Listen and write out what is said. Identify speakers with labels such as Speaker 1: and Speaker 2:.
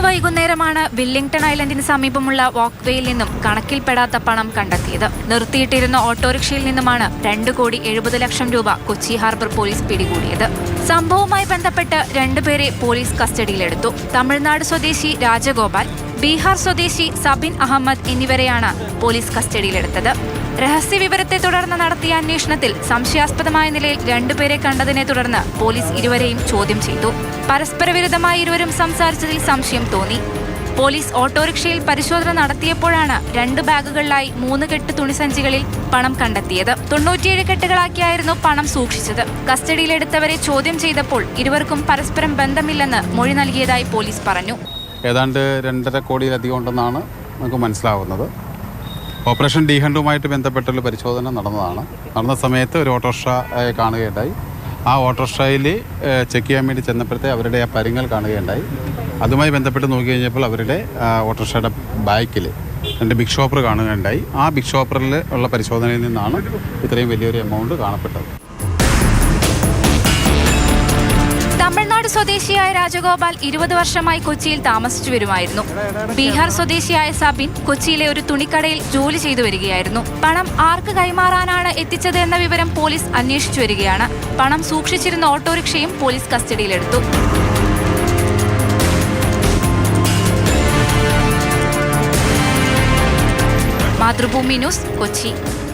Speaker 1: വൈകുന്നേരമാണ് വില്ലിംഗ്ടൺ ഐലൻഡിന് സമീപമുള്ള വാക്ക്വേയിൽ നിന്നും കണക്കിൽപ്പെടാത്ത പണം കണ്ടെത്തിയത്. നിർത്തിയിട്ടിരുന്ന ഓട്ടോറിക്ഷയിൽ നിന്നുമാണ് 2,70,00,000 രൂപ കൊച്ചി ഹാർബർ പോലീസ് പിടികൂടിയത്. സംഭവവുമായി ബന്ധപ്പെട്ട് 2 പേരെ പോലീസ് കസ്റ്റഡിയിലെടുത്തു. തമിഴ്നാട് സ്വദേശി രാജഗോപാൽ, ബീഹാർ സ്വദേശി സബിൻ അഹമ്മദ് എന്നിവരെയാണ് പോലീസ് കസ്റ്റഡിയിലെടുത്തത്. രഹസ്യവിവരത്തെ തുടർന്ന് നടത്തിയ അന്വേഷണത്തിൽ സംശയാസ്പദമായ നിലയിൽ 2 പേരെ കണ്ടതിനെ തുടർന്ന് പോലീസ് ഇരുവരെയും ചോദ്യം ചെയ്തു. പരസ്പര വിരുദ്ധമായി ഇരുവരും സംസാരിച്ചതിൽ സംശയം തോന്നി. പോലീസ് ഓട്ടോറിക്ഷയിൽ പരിശോധന നടത്തിയപ്പോഴാണ് 2 ബാഗുകളിലായി 3 കെട്ട് തുണിസഞ്ചികളിൽ പണം കണ്ടെത്തിയത്. 97 കെട്ടുകളാക്കിയായിരുന്നു പണം സൂക്ഷിച്ചത്. കസ്റ്റഡിയിലെടുത്തവരെ ചോദ്യം ചെയ്തപ്പോൾ ഇരുവർക്കും പരസ്പരം ബന്ധമില്ലെന്ന് മൊഴി നൽകിയതായി പോലീസ് പറഞ്ഞു.
Speaker 2: ഏതാണ്ട് 2.5 കോടിയിലധികം ഉണ്ടെന്നാണ് നമുക്ക് മനസ്സിലാവുന്നത്. ഓപ്പറേഷൻ ഡി ഹണ്ടുമായിട്ട് ബന്ധപ്പെട്ടുള്ള പരിശോധന നടന്ന സമയത്ത് ഒരു ഓട്ടോറിക്ഷ കാണുകയുണ്ടായി. ആ ഓട്ടോറിക്ഷയിൽ ചെക്ക് ചെയ്യാൻ വേണ്ടി ചെന്നപ്പോഴത്തെ അവരുടെ ആ പരിങ്ങൾ കാണുകയുണ്ടായി. അതുമായി ബന്ധപ്പെട്ട് നോക്കി കഴിഞ്ഞപ്പോൾ അവരുടെ ഓട്ടോറിക്ഷയുടെ ബാക്കിൽ 2 ബിഗ് ഷോപ്പർ കാണുകയുണ്ടായി. ആ ബിഗ് ഷോപ്പറിൽ ഉള്ള പരിശോധനയിൽ നിന്നാണ് ഇത്രയും വലിയൊരു എമൗണ്ട് കാണപ്പെട്ടത്.
Speaker 1: തമിഴ്നാട് സ്വദേശിയായ രാജഗോപാൽ 20 വർഷമായി കൊച്ചിയിൽ താമസിച്ചു വരുമായിരുന്നു. ബീഹാർ സ്വദേശിയായ സബിൻ കൊച്ചിയിലെ ഒരു തുണിക്കടയിൽ ജോലി ചെയ്തു വരികയായിരുന്നു. പണം ആർക്ക് കൈമാറാനാണ് എത്തിച്ചത് എന്ന വിവരം പോലീസ് അന്വേഷിച്ചു വരികയാണ്. പണം സൂക്ഷിച്ചിരുന്ന ഓട്ടോറിക്ഷയും പോലീസ് കസ്റ്റഡിയിലെടുത്തു. മാതൃഭൂമി ന്യൂസ്, കൊച്ചി.